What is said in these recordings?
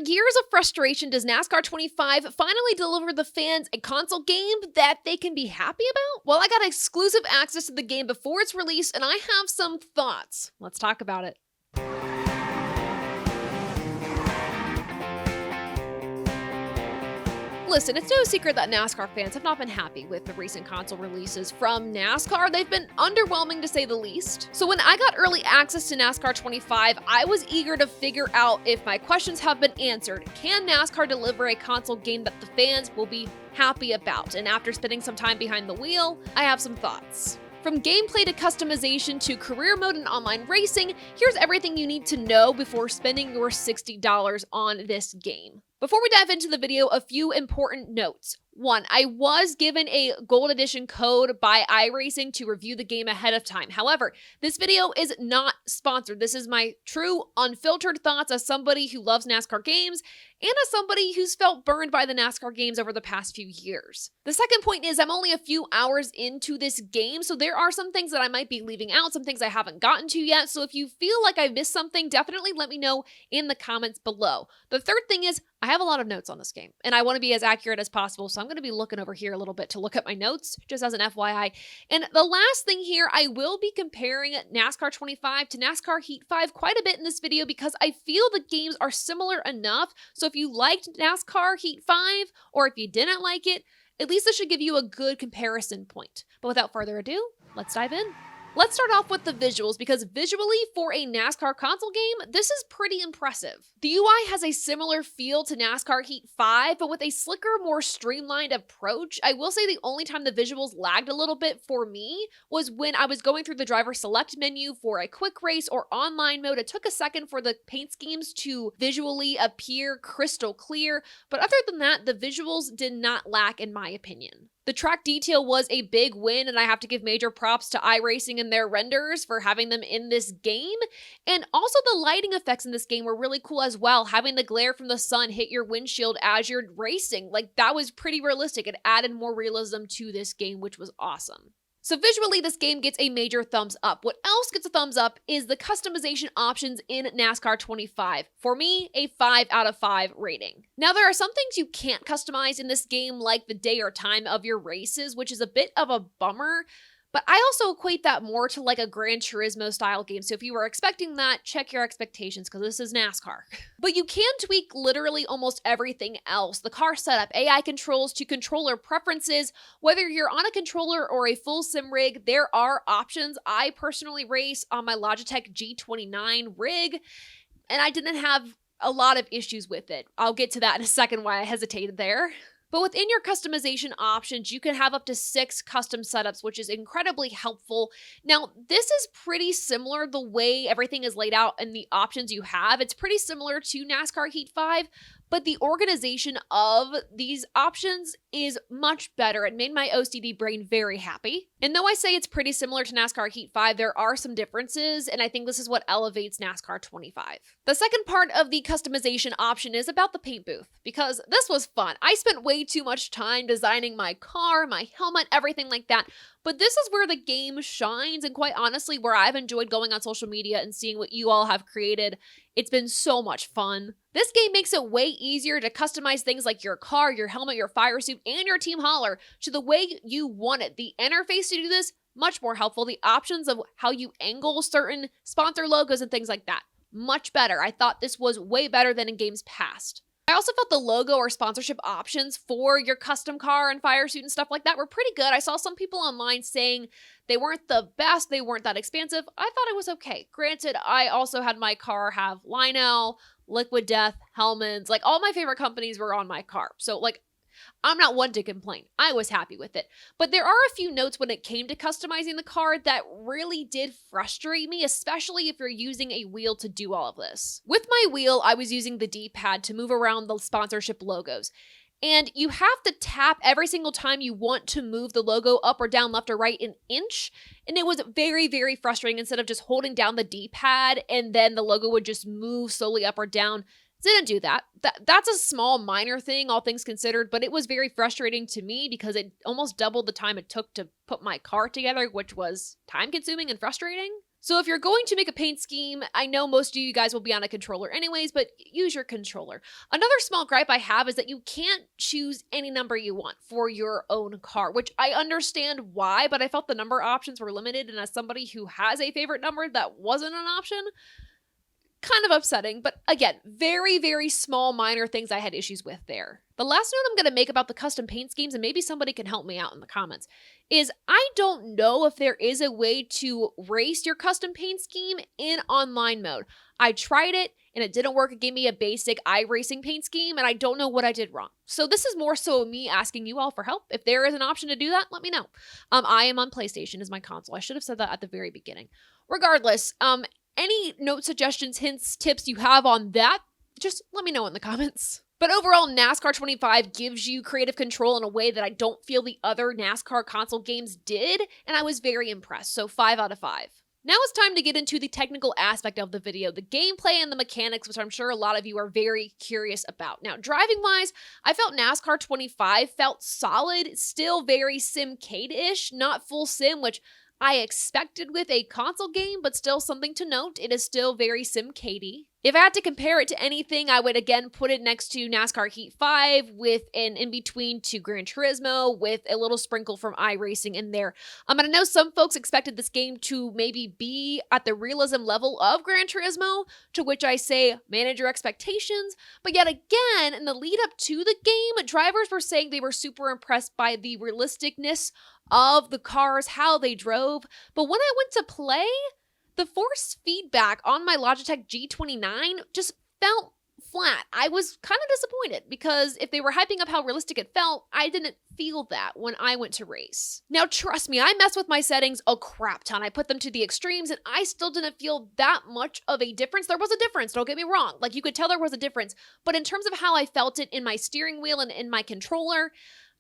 years of frustration, does NASCAR 25 finally deliver the fans a console game that they can be happy about? Well, I got exclusive access to the game before its release, and I have some thoughts. Let's talk about it. Listen, it's no secret that NASCAR fans have not been happy with the recent console releases from NASCAR. They've been underwhelming to say the least. So when I got early access to NASCAR 25, I was eager to figure out if my questions have been answered. Can NASCAR deliver a console game that the fans will be happy about? And after spending some time behind the wheel, I have some thoughts. From gameplay to customization to career mode and online racing, here's everything you need to know before spending your $60 on this game. Before we dive into the video, a few important notes. One, I was given a Gold Edition code by iRacing to review the game ahead of time. However, this video is not sponsored. This is my true, unfiltered thoughts as somebody who loves NASCAR games and as somebody who's felt burned by the NASCAR games over the past few years. The second point is I'm only a few hours into this game, so there are some things that I might be leaving out, some things I haven't gotten to yet. So if you feel like I missed something, definitely let me know in the comments below. The third thing is I have a lot of notes on this game, and I want to be as accurate as possible, so I'm going to be looking over here a little bit to look at my notes, just as an FYI. And the last thing here, I will be comparing NASCAR 25 to NASCAR Heat 5 quite a bit in this video because I feel the games are similar enough, so if you liked NASCAR Heat 5, or if you didn't like it, at least this should give you a good comparison point. But without further ado, let's dive in. Let's start off with the visuals, because visually for a NASCAR console game, this is pretty impressive. The UI has a similar feel to NASCAR Heat 5, but with a slicker, more streamlined approach. I will say the only time the visuals lagged a little bit for me was when I was going through the driver select menu for a quick race or online mode. It took a second for the paint schemes to visually appear crystal clear, but other than that, the visuals did not lack in my opinion. The track detail was a big win, and I have to give major props to iRacing and their renders for having them in this game. And also the lighting effects in this game were really cool as well. Having the glare from the sun hit your windshield as you're racing, like that was pretty realistic. It added more realism to this game, which was awesome. So visually, this game gets a major thumbs up. What else gets a thumbs up is the customization options in NASCAR 25. For me, a 5 out of 5 rating. Now, there are some things you can't customize in this game, like the day or time of your races, which is a bit of a bummer. But I also equate that more to like a Gran Turismo style game. So if you were expecting that, check your expectations because this is NASCAR. But you can tweak literally almost everything else. The car setup, AI controls to controller preferences. Whether you're on a controller or a full sim rig, there are options. I personally race on my Logitech G29 rig, and I didn't have a lot of issues with it. I'll get to that in a second why I hesitated there. But within your customization options, you can have up to 6 custom setups, which is incredibly helpful. Now, this is pretty similar the way everything is laid out and the options you have. It's pretty similar to NASCAR Heat 5, but the organization of these options is much better. It made my OCD brain very happy. And though I say it's pretty similar to NASCAR Heat 5, there are some differences, and I think this is what elevates NASCAR 25. The second part of the customization option is about the paint booth, because this was fun. I spent way too much time designing my car, my helmet, everything like that. But this is where the game shines, and quite honestly, where I've enjoyed going on social media and seeing what you all have created. It's been so much fun. This game makes it way easier to customize things like your car, your helmet, your fire suit, and your team hauler to the way you want it. The interface to do this, much more helpful. The options of how you angle certain sponsor logos and things like that, much better. I thought this was way better than in games past. I also felt the logo or sponsorship options for your custom car and fire suit and stuff like that were pretty good. I saw some people online saying they weren't the best, they weren't that expansive. I thought it was okay. Granted, I also had my car have Lionel, Liquid Death, Hellmann's, like all my favorite companies were on my car. So like, I'm not one to complain. I was happy with it. But there are a few notes when it came to customizing the car that really did frustrate me, especially if you're using a wheel to do all of this. With my wheel, I was using the D-pad to move around the sponsorship logos. And you have to tap every single time you want to move the logo up or down, left or right an inch. And it was very, very frustrating instead of just holding down the D-pad and then the logo would just move slowly up or down. Didn't do that. That's a small minor thing, all things considered, but it was very frustrating to me because it almost doubled the time it took to put my car together, which was time consuming and frustrating. So if you're going to make a paint scheme, I know most of you guys will be on a controller anyways, but use your controller. Another small gripe I have is that you can't choose any number you want for your own car, which I understand why, but I felt the number options were limited, and as somebody who has a favorite number, that wasn't an option. Kind of upsetting, but again, very, very small, minor things I had issues with there. The last note I'm going to make about the custom paint schemes, and maybe somebody can help me out in the comments, is I don't know if there is a way to race your custom paint scheme in online mode. I tried it, and it didn't work. It gave me a basic iRacing paint scheme, and I don't know what I did wrong. So this is more so me asking you all for help. If there is an option to do that, let me know. I am on PlayStation as my console. I should have said that at the very beginning. Regardless, any note, suggestions, hints, tips you have on that, just let me know in the comments. But overall, NASCAR 25 gives you creative control in a way that I don't feel the other NASCAR console games did, and I was very impressed, so 5 out of 5. Now it's time to get into the technical aspect of the video, the gameplay and the mechanics, which I'm sure a lot of you are very curious about. Now, driving-wise, I felt NASCAR 25 felt solid, still very sim-cade-ish, not full sim, which I expected with a console game, but still something to note, it is still very sim-cadey. If I had to compare it to anything, I would again put it next to NASCAR Heat 5 with an in-between to Gran Turismo with a little sprinkle from iRacing in there. And I know some folks expected this game to maybe be at the realism level of Gran Turismo, to which I say manage your expectations. But yet again, in the lead up to the game, drivers were saying they were super impressed by the realisticness of the cars, how they drove. But when I went to play, the force feedback on my Logitech G29 just felt flat. I was kind of disappointed because if they were hyping up how realistic it felt, I didn't feel that when I went to race. Now, trust me, I messed with my settings a crap ton. I put them to the extremes and I still didn't feel that much of a difference. There was a difference, don't get me wrong. Like, you could tell there was a difference. But in terms of how I felt it in my steering wheel and in my controller,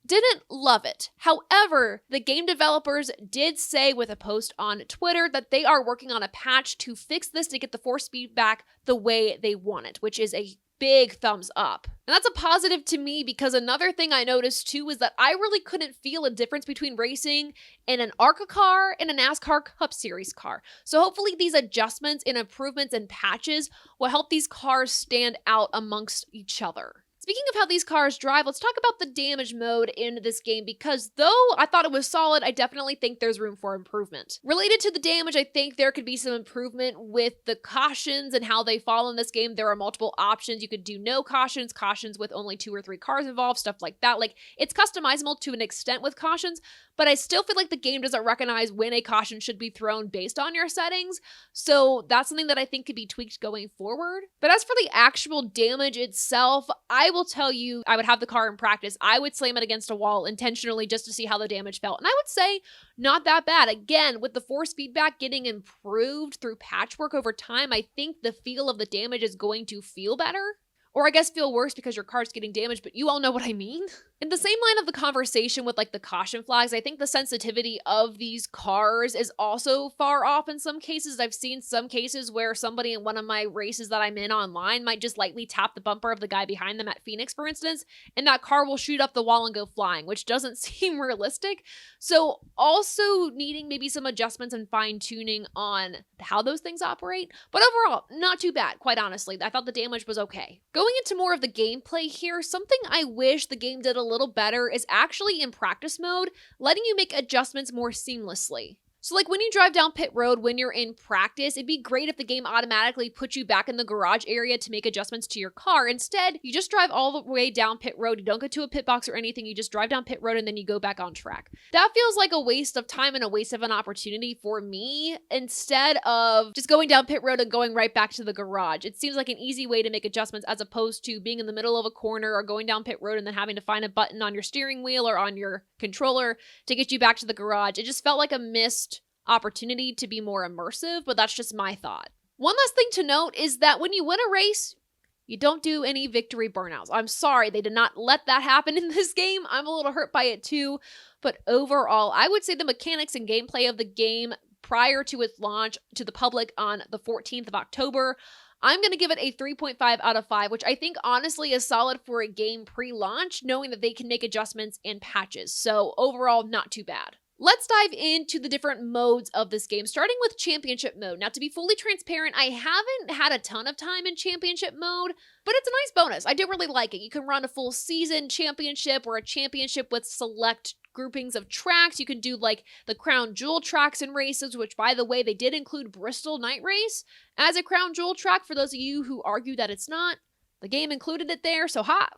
didn't love it. However, the game developers did say with a post on Twitter that they are working on a patch to fix this to get the force feedback the way they want it, which is a big thumbs up. And that's a positive to me because another thing I noticed too is that I really couldn't feel a difference between racing in an ARCA car and a NASCAR Cup Series car. So hopefully these adjustments and improvements and patches will help these cars stand out amongst each other. Speaking of how these cars drive, let's talk about the damage mode in this game because though I thought it was solid, I definitely think there's room for improvement. Related to the damage, I think there could be some improvement with the cautions and how they fall in this game. There are multiple options. You could do no cautions, cautions with only 2 or 3 cars involved, stuff like that. Like, it's customizable to an extent with cautions, but I still feel like the game doesn't recognize when a caution should be thrown based on your settings. So that's something that I think could be tweaked going forward. But as for the actual damage itself, I will tell you, I would have the car in practice. I would slam it against a wall intentionally just to see how the damage felt. And I would say not that bad. Again, with the force feedback getting improved through patchwork over time, I think the feel of the damage is going to feel better. Or I guess feel worse because your car's getting damaged, but you all know what I mean. In the same line of the conversation with like the caution flags, I think the sensitivity of these cars is also far off in some cases. I've seen some cases where somebody in one of my races that I'm in online might just lightly tap the bumper of the guy behind them at Phoenix, for instance, and that car will shoot up the wall and go flying, which doesn't seem realistic. So also needing maybe some adjustments and fine tuning on how those things operate. But overall, not too bad, quite honestly. I thought the damage was okay. Going into more of the gameplay here, something I wish the game did a little better is actually in practice mode, letting you make adjustments more seamlessly. So like when you drive down pit road when you're in practice, it'd be great if the game automatically puts you back in the garage area to make adjustments to your car. Instead, you just drive all the way down pit road. You don't go to a pit box or anything. You just drive down pit road and then you go back on track. That feels like a waste of time and a waste of an opportunity for me instead of just going down pit road and going right back to the garage. It seems like an easy way to make adjustments as opposed to being in the middle of a corner or going down pit road and then having to find a button on your steering wheel or on your controller to get you back to the garage. It just felt like a missed opportunity to be more immersive, but that's just my thought. One last thing to note is that when you win a race, you don't do any victory burnouts. I'm sorry, they did not let that happen in this game. I'm a little hurt by it too, but overall, I would say the mechanics and gameplay of the game prior to its launch to the public on the 14th of October, I'm going to give it a 3.5 out of 5, which I think honestly is solid for a game pre-launch, knowing that they can make adjustments and patches. So overall, not too bad. Let's dive into the different modes of this game, starting with championship mode. Now, to be fully transparent, I haven't had a ton of time in championship mode, but it's a nice bonus. I do really like it. You can run a full season championship or a championship with select groupings of tracks. You can do like the Crown Jewel tracks and races, which by the way, they did include Bristol Night Race as a Crown Jewel track. For those of you who argue that it's not, the game included it there, so ha.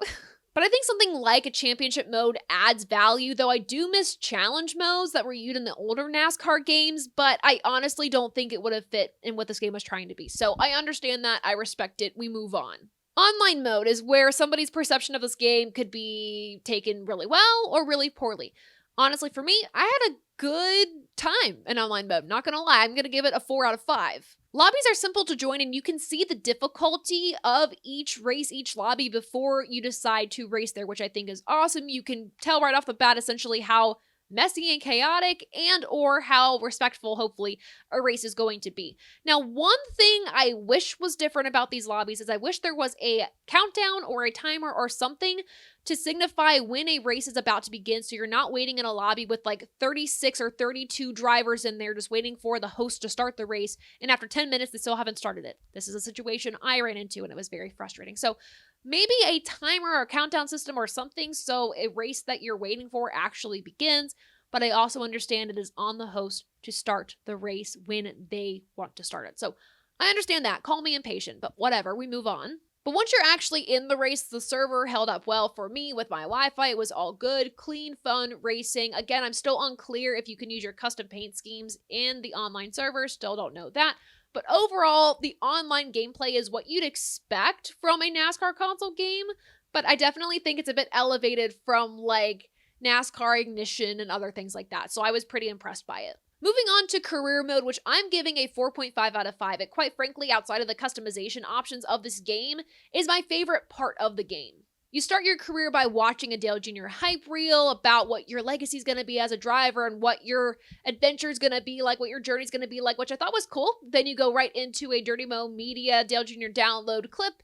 But I think something like a championship mode adds value, though I do miss challenge modes that were used in the older NASCAR games, but I honestly don't think it would have fit in what this game was trying to be. So I understand that, I respect it, we move on. Online mode is where somebody's perception of this game could be taken really well or really poorly. Honestly, for me, I had a good time in online mode. Not gonna lie, I'm gonna give it a 4 out of 5. Lobbies are simple to join, and you can see the difficulty of each race, each lobby before you decide to race there, which I think is awesome. You can tell right off the bat essentially how messy and chaotic and or how respectful, hopefully, a race is going to be. Now, one thing I wish was different about these lobbies is I wish there was a countdown or a timer or something to signify when a race is about to begin, so you're not waiting in a lobby with like 36 or 32 drivers in there just waiting for the host to start the race, and after 10 minutes they still haven't started it. This is a situation I ran into and it was very frustrating. So maybe a timer or a countdown system or something so a race that you're waiting for actually begins, but I also understand it is on the host to start the race when they want to start it. So I understand that. Call me impatient, but whatever, we move on. But once you're actually in the race, the server held up well for me with my Wi-Fi. It was all good, clean, fun racing. Again, I'm still unclear if you can use your custom paint schemes in the online server. Still don't know that. But overall, the online gameplay is what you'd expect from a NASCAR console game. But I definitely think it's a bit elevated from like NASCAR Ignition and other things like that. So I was pretty impressed by it. Moving on to career mode, which I'm giving a 4.5 out of 5. It, quite frankly, outside of the customization options of this game, is my favorite part of the game. You start your career by watching a Dale Jr. hype reel about what your legacy is going to be as a driver and what your adventure is going to be like, what your journey is going to be like, which I thought was cool. Then you go right into a Dirty Mo Media Dale Jr. download clip,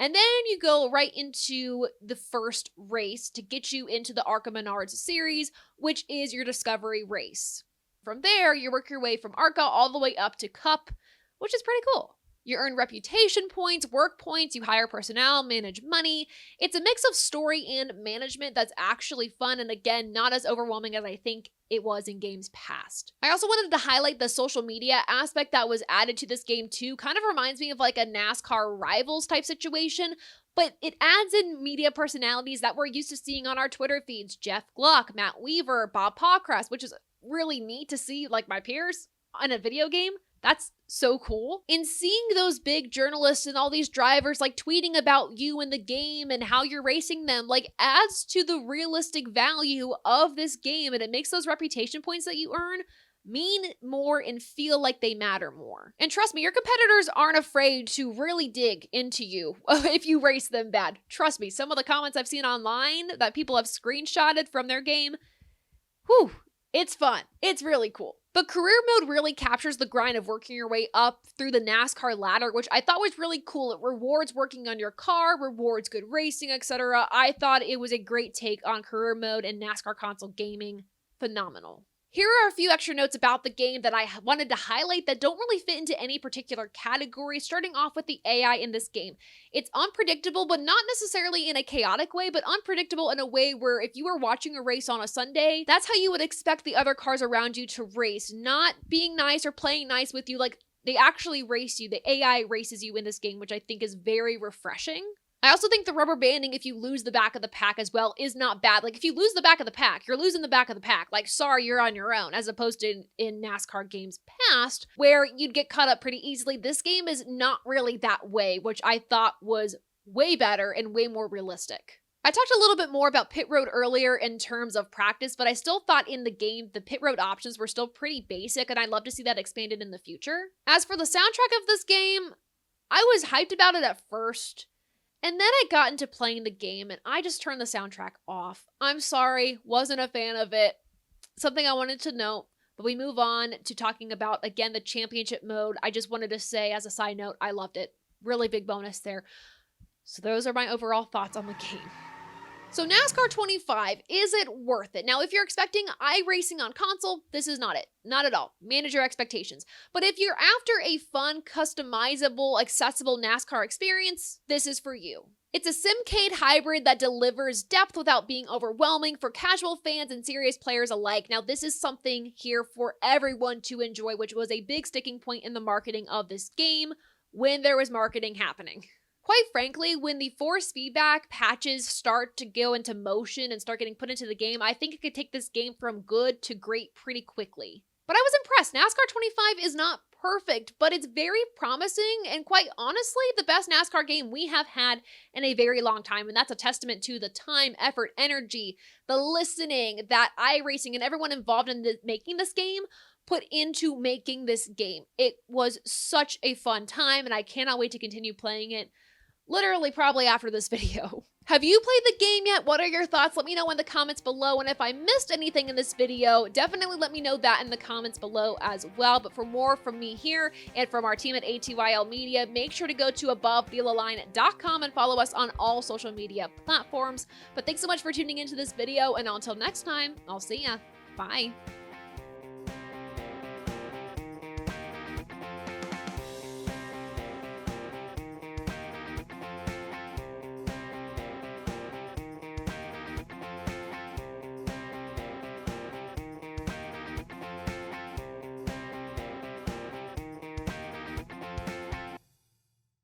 and then you go right into the first race to get you into the Arca Menards series, which is your discovery race. From there, you work your way from ARCA all the way up to Cup, which is pretty cool. You earn reputation points, work points, you hire personnel, manage money. It's a mix of story and management that's actually fun and, again, not as overwhelming as I think it was in games past. I also wanted to highlight the social media aspect that was added to this game too. Kind of reminds me of like a NASCAR Rivals type situation, but it adds in media personalities that we're used to seeing on our Twitter feeds. Jeff Gluck, Matt Weaver, Bob Pockrass, which is really neat to see like my peers in a video game. That's so cool. In seeing those big journalists and all these drivers like tweeting about you in the game and how you're racing them, like adds to the realistic value of this game, and it makes those reputation points that you earn mean more and feel like they matter more. And trust me, your competitors aren't afraid to really dig into you if you race them bad. Trust me, some of the comments I've seen online that people have screenshotted from their game, whew, it's fun. It's really cool. But career mode really captures the grind of working your way up through the NASCAR ladder, which I thought was really cool. It rewards working on your car, rewards good racing, etc. I thought it was a great take on career mode and NASCAR console gaming. Phenomenal. Here are a few extra notes about the game that I wanted to highlight that don't really fit into any particular category, starting off with the AI in this game. It's unpredictable, but not necessarily in a chaotic way, but unpredictable in a way where if you were watching a race on a Sunday, that's how you would expect the other cars around you to race, not being nice or playing nice with you. Like, they actually race you. The AI races you in this game, which I think is very refreshing. I also think the rubber banding, if you lose the back of the pack as well, is not bad. Like, if you lose the back of the pack, you're losing the back of the pack. Like, sorry, you're on your own, as opposed to in NASCAR games past, where you'd get caught up pretty easily. This game is not really that way, which I thought was way better and way more realistic. I talked a little bit more about pit road earlier in terms of practice, but I still thought in the game the pit road options were still pretty basic, and I'd love to see that expanded in the future. As for the soundtrack of this game, I was hyped about it at first, and then I got into playing the game and I just turned the soundtrack off. I'm sorry, wasn't a fan of it. Something I wanted to note, but we move on to talking about, again, the championship mode. I just wanted to say as a side note, I loved it. Really big bonus there. So those are my overall thoughts on the game. So NASCAR 25, is it worth it? Now, if you're expecting iRacing on console, this is not it. Not at all. Manage your expectations. But if you're after a fun, customizable, accessible NASCAR experience, this is for you. It's a simcade hybrid that delivers depth without being overwhelming for casual fans and serious players alike. Now, this is something here for everyone to enjoy, which was a big sticking point in the marketing of this game when there was marketing happening. Quite frankly, when the force feedback patches start to go into motion and start getting put into the game, I think it could take this game from good to great pretty quickly. But I was impressed. NASCAR 25 is not perfect, but it's very promising and quite honestly, the best NASCAR game we have had in a very long time. And that's a testament to the time, effort, energy, the listening that iRacing and everyone involved in making this game put into making this game. It was such a fun time and I cannot wait to continue playing it. Literally probably after this video. Have you played the game yet? What are your thoughts? Let me know in the comments below. And if I missed anything in this video, definitely let me know that in the comments below as well. But for more from me here and from our team at ATYL Media, make sure to go to AboveTheYellowLine.com and follow us on all social media platforms. But thanks so much for tuning into this video. And until next time, I'll see ya. Bye.